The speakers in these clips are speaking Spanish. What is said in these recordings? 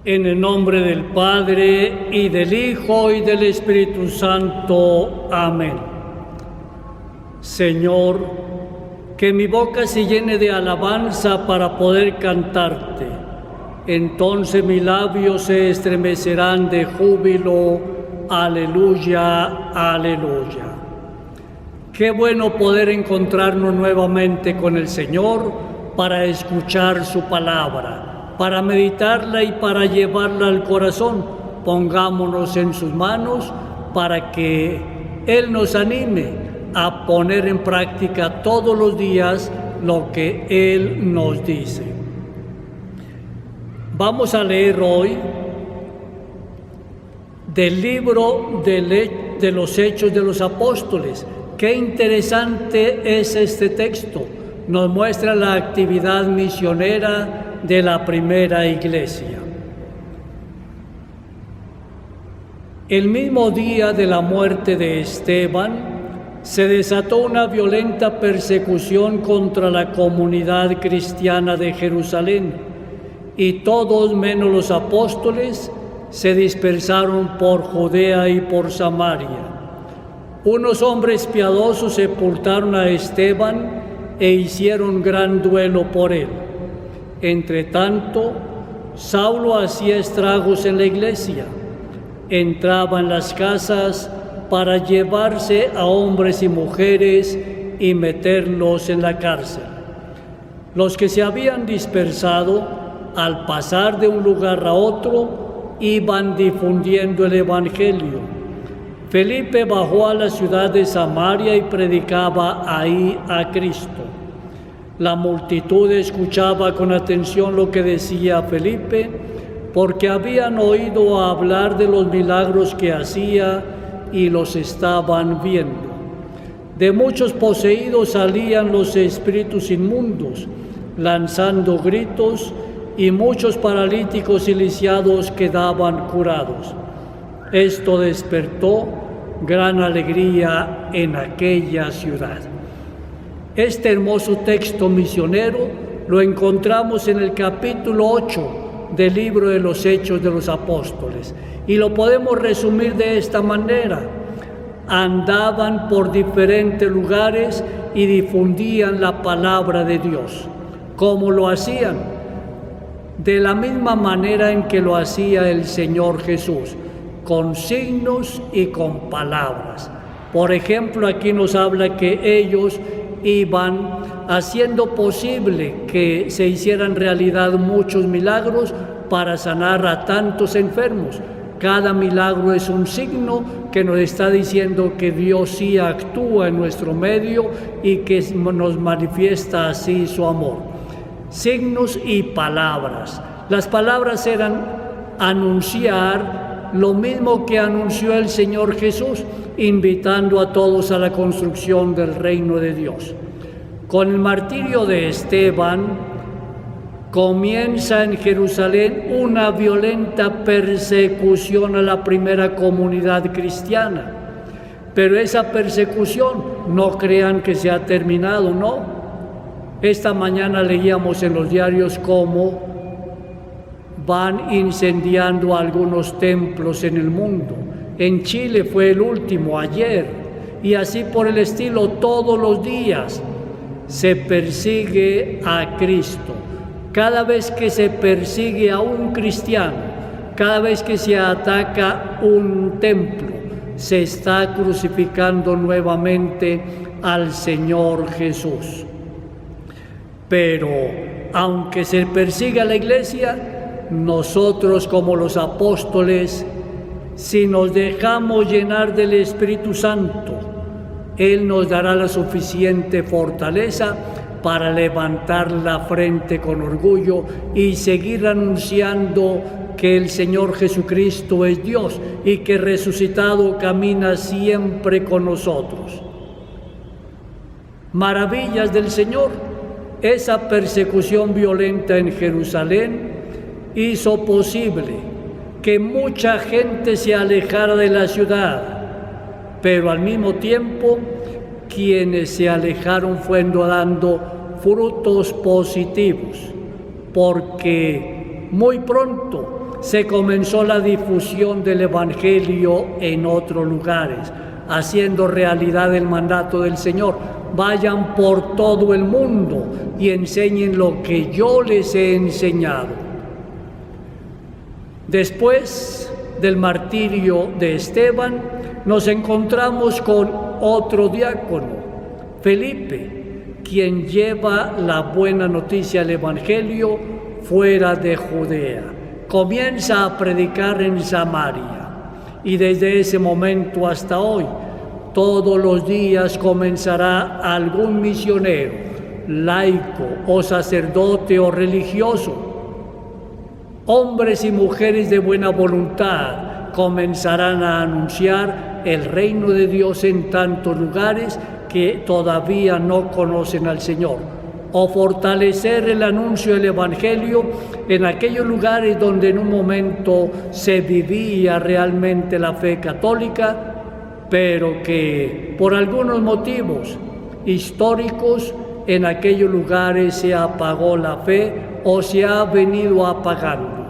En el nombre del Padre, y del Hijo, y del Espíritu Santo. Amén. Señor, que mi boca se llene de alabanza para poder cantarte. Entonces mis labios se estremecerán de júbilo. Aleluya, aleluya. Qué bueno poder encontrarnos nuevamente con el Señor para escuchar su palabra, para meditarla y para llevarla al corazón. Pongámonos en sus manos para que Él nos anime a poner en práctica todos los días lo que Él nos dice. Vamos a leer hoy del libro de los Hechos de los Apóstoles. Qué interesante es este texto. Nos muestra la actividad misionera de la primera iglesia. El mismo día de la muerte de Esteban, se desató una violenta persecución contra la comunidad cristiana de Jerusalén, y todos menos los apóstoles se dispersaron por Judea y por Samaria. Unos hombres piadosos sepultaron a Esteban e hicieron gran duelo por él. Entretanto, Saulo hacía estragos en la iglesia. Entraba en las casas para llevarse a hombres y mujeres y meterlos en la cárcel. Los que se habían dispersado, al pasar de un lugar a otro, iban difundiendo el evangelio. Felipe bajó a la ciudad de Samaria y predicaba ahí a Cristo. La multitud escuchaba con atención lo que decía Felipe, porque habían oído hablar de los milagros que hacía y los estaban viendo. De muchos poseídos salían los espíritus inmundos, lanzando gritos, y muchos paralíticos y lisiados quedaban curados. Esto despertó gran alegría en aquella ciudad. Este hermoso texto misionero lo encontramos en el capítulo 8 del libro de los Hechos de los Apóstoles, y lo podemos resumir de esta manera: andaban por diferentes lugares y difundían la palabra de Dios. ¿Cómo lo hacían? De la misma manera en que lo hacía el Señor Jesús, con signos y con palabras. Por ejemplo, aquí nos habla que ellos iban haciendo posible que se hicieran realidad muchos milagros para sanar a tantos enfermos. Cada milagro es un signo que nos está diciendo que Dios sí actúa en nuestro medio y que nos manifiesta así su amor. Signos y palabras. Las palabras eran anunciar lo mismo que anunció el Señor Jesús, invitando a todos a la construcción del reino de Dios. Con el martirio de Esteban, comienza en Jerusalén una violenta persecución a la primera comunidad cristiana. Pero esa persecución, no crean que se ha terminado, no. Esta mañana leíamos en los diarios cómo van incendiando algunos templos en el mundo. En Chile fue el último, ayer, y así por el estilo todos los días se persigue a Cristo. Cada vez que se persigue a un cristiano, cada vez que se ataca un templo, se está crucificando nuevamente al Señor Jesús. Pero aunque se persiga a la iglesia, nosotros como los apóstoles, si nos dejamos llenar del Espíritu Santo, Él nos dará la suficiente fortaleza para levantar la frente con orgullo y seguir anunciando que el Señor Jesucristo es Dios y que resucitado camina siempre con nosotros. Maravillas del Señor. Esa persecución violenta en Jerusalén hizo posible que mucha gente se alejara de la ciudad, pero al mismo tiempo quienes se alejaron fueron dando frutos positivos, porque muy pronto se comenzó la difusión del Evangelio en otros lugares, haciendo realidad el mandato del Señor. Vayan por todo el mundo y enseñen lo que yo les he enseñado. Después del martirio de Esteban, nos encontramos con otro diácono, Felipe, quien lleva la buena noticia del Evangelio fuera de Judea. Comienza a predicar en Samaria y desde ese momento hasta hoy, todos los días comenzará algún misionero, laico o sacerdote o religioso. Hombres y mujeres de buena voluntad comenzarán a anunciar el reino de Dios en tantos lugares que todavía no conocen al Señor, o fortalecer el anuncio del Evangelio en aquellos lugares donde en un momento se vivía realmente la fe católica, pero que por algunos motivos históricos en aquellos lugares se apagó la fe o se ha venido apagando.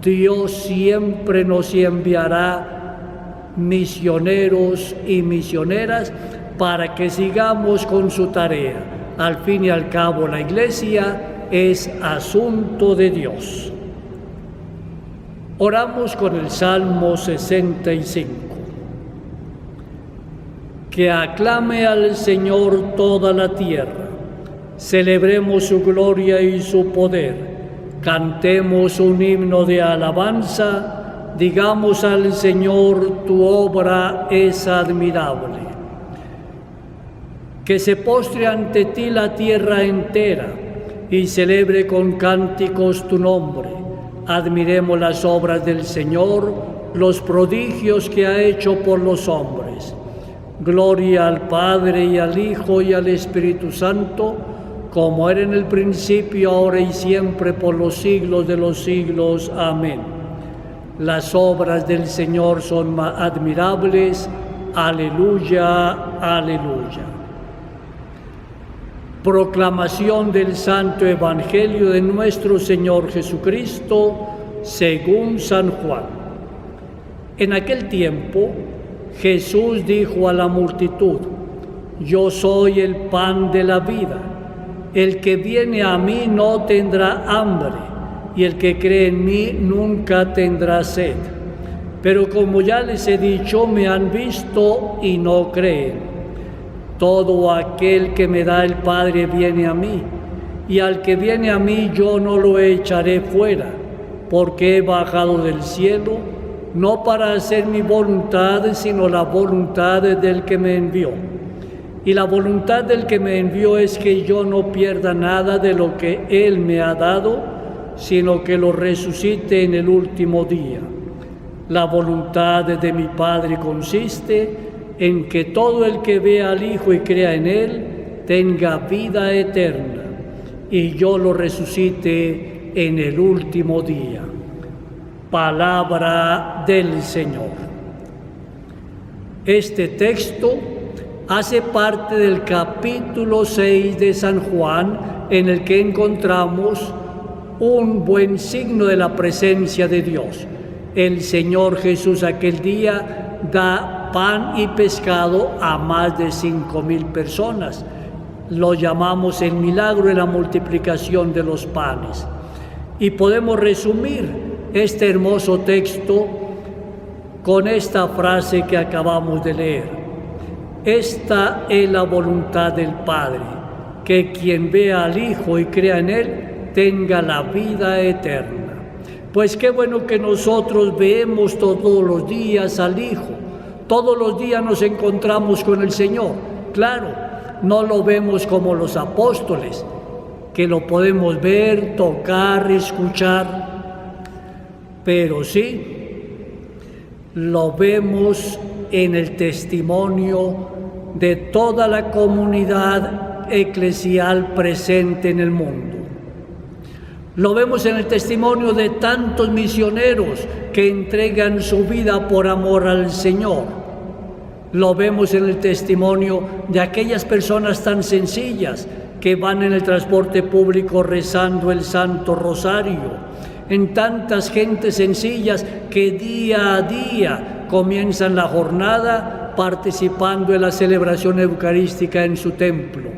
Dios siempre nos enviará misioneros y misioneras para que sigamos con su tarea. Al fin y al cabo, la Iglesia es asunto de Dios. Oramos con el Salmo 65. Que aclame al Señor toda la tierra, celebremos su gloria y su poder, cantemos un himno de alabanza, digamos al Señor, tu obra es admirable. Que se postre ante ti la tierra entera y celebre con cánticos tu nombre. Admiremos las obras del Señor, los prodigios que ha hecho por los hombres. Gloria al Padre y al Hijo y al Espíritu Santo, como era en el principio, ahora y siempre, por los siglos de los siglos. Amén. Las obras del Señor son admirables. Aleluya, aleluya. Proclamación del Santo Evangelio de nuestro Señor Jesucristo, según San Juan. En aquel tiempo, Jesús dijo a la multitud: yo soy el pan de la vida. El que viene a mí no tendrá hambre, y el que cree en mí nunca tendrá sed. Pero como ya les he dicho, me han visto y no creen. Todo aquel que me da el Padre viene a mí, y al que viene a mí yo no lo echaré fuera, porque he bajado del cielo no para hacer mi voluntad, sino la voluntad del que me envió. Y la voluntad del que me envió es que yo no pierda nada de lo que Él me ha dado, sino que lo resucite en el último día. La voluntad de mi Padre consiste en que todo el que vea al Hijo y crea en Él tenga vida eterna, y yo lo resucite en el último día. Palabra del Señor. Este texto hace parte del capítulo 6 de San Juan, en el que encontramos un buen signo de la presencia de Dios. El Señor Jesús aquel día da pan y pescado a más de 5,000 personas. Lo llamamos el milagro de la multiplicación de los panes. Y podemos resumir este hermoso texto con esta frase que acabamos de leer: esta es la voluntad del Padre, que quien vea al Hijo y crea en Él tenga la vida eterna. Pues qué bueno que nosotros vemos todos los días al Hijo, todos los días nos encontramos con el Señor. Claro, no lo vemos como los apóstoles, que lo podemos ver, tocar, escuchar, pero sí lo vemos en el testimonio de toda la comunidad eclesial presente en el mundo. Lo vemos en el testimonio de tantos misioneros que entregan su vida por amor al Señor. Lo vemos en el testimonio de aquellas personas tan sencillas que van en el transporte público rezando el Santo Rosario, en tantas gentes sencillas que día a día comienzan la jornada participando en la celebración eucarística en su templo.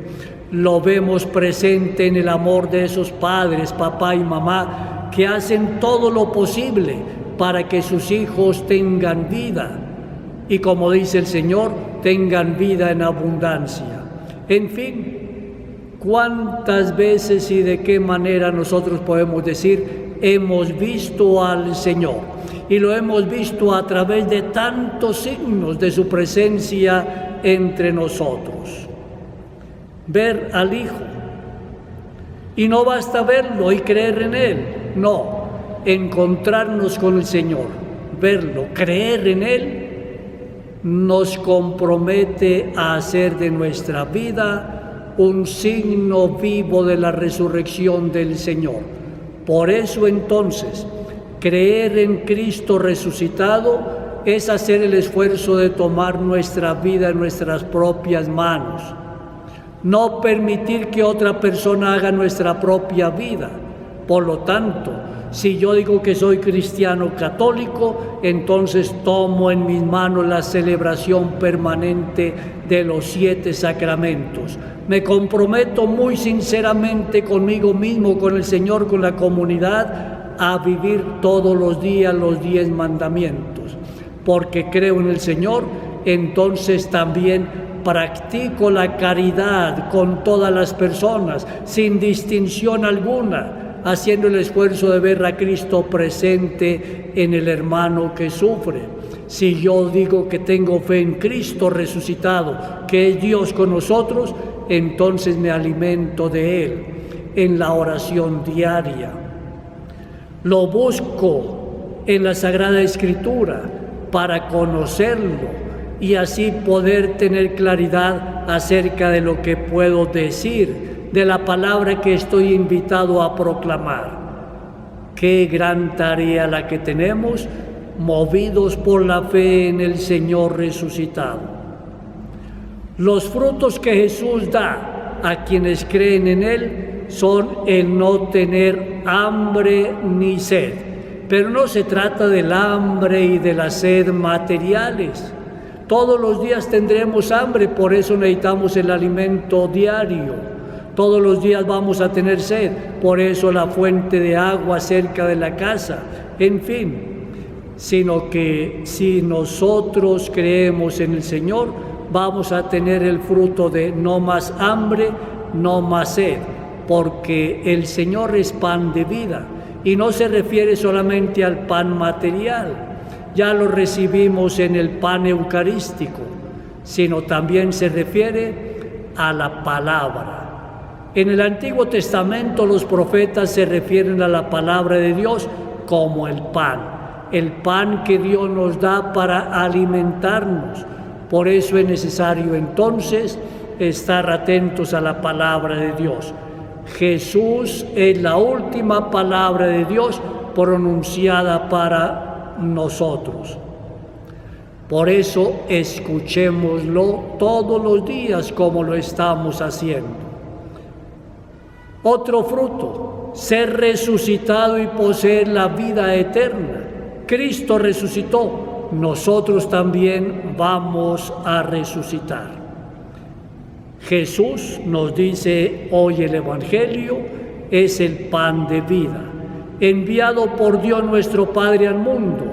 Lo vemos presente en el amor de esos padres, papá y mamá, que hacen todo lo posible para que sus hijos tengan vida y, como dice el Señor, tengan vida en abundancia. En fin, ¿cuántas veces y de qué manera nosotros podemos decir hemos visto al Señor? Y lo hemos visto a través de tantos signos de su presencia entre nosotros. Ver al Hijo. Y no basta verlo y creer en Él, no, encontrarnos con el Señor, verlo, creer en Él, nos compromete a hacer de nuestra vida un signo vivo de la resurrección del Señor. Por eso entonces, creer en Cristo resucitado es hacer el esfuerzo de tomar nuestra vida en nuestras propias manos. No permitir que otra persona haga nuestra propia vida. Por lo tanto, si yo digo que soy cristiano católico, entonces tomo en mis manos la celebración permanente de los 7 sacramentos. Me comprometo muy sinceramente conmigo mismo, con el Señor, con la comunidad, a vivir todos los días los 10 mandamientos. Porque creo en el Señor, entonces también practico la caridad con todas las personas, sin distinción alguna, haciendo el esfuerzo de ver a Cristo presente en el hermano que sufre. Si yo digo que tengo fe en Cristo resucitado, que es Dios con nosotros, entonces me alimento de Él en la oración diaria. Lo busco en la Sagrada Escritura para conocerlo y así poder tener claridad acerca de lo que puedo decir, de la palabra que estoy invitado a proclamar. Qué gran tarea la que tenemos, movidos por la fe en el Señor resucitado. Los frutos que Jesús da a quienes creen en Él son el no tener hambre ni sed. Pero no se trata del hambre y de la sed materiales. Todos los días tendremos hambre, por eso necesitamos el alimento diario. Todos los días vamos a tener sed, por eso la fuente de agua cerca de la casa. En fin, sino que si nosotros creemos en el Señor, vamos a tener el fruto de no más hambre, no más sed, porque el Señor es pan de vida y no se refiere solamente al pan material. Ya lo recibimos en el pan eucarístico, sino también se refiere a la palabra. En el Antiguo Testamento los profetas se refieren a la palabra de Dios como el pan que Dios nos da para alimentarnos. Por eso es necesario entonces estar atentos a la palabra de Dios. Jesús es la última palabra de Dios pronunciada para nosotros. Por eso escuchémoslo todos los días como lo estamos haciendo. Otro fruto, ser resucitado y poseer la vida eterna. Cristo resucitó, nosotros también vamos a resucitar. Jesús, nos dice hoy el Evangelio, es el pan de vida, enviado por Dios nuestro Padre al mundo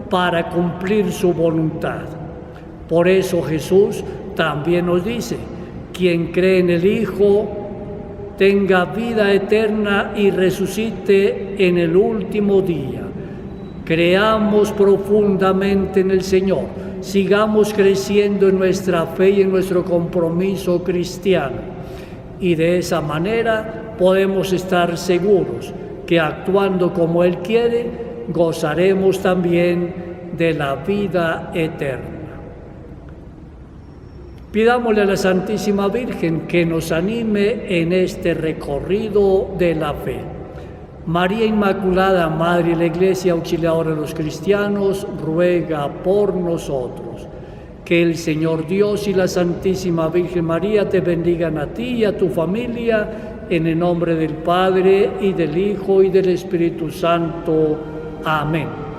para cumplir su voluntad. Por eso Jesús también nos dice, quien cree en el Hijo tenga vida eterna y resucite en el último día. Creamos profundamente en el Señor, sigamos creciendo en nuestra fe y en nuestro compromiso cristiano, y de esa manera podemos estar seguros que actuando como Él quiere, gozaremos también de la vida eterna. Pidámosle a la Santísima Virgen que nos anime en este recorrido de la fe. María Inmaculada, Madre de la Iglesia, auxiliadora de los cristianos, ruega por nosotros. Que el Señor Dios y la Santísima Virgen María te bendigan a ti y a tu familia, en el nombre del Padre, y del Hijo, y del Espíritu Santo. Amén.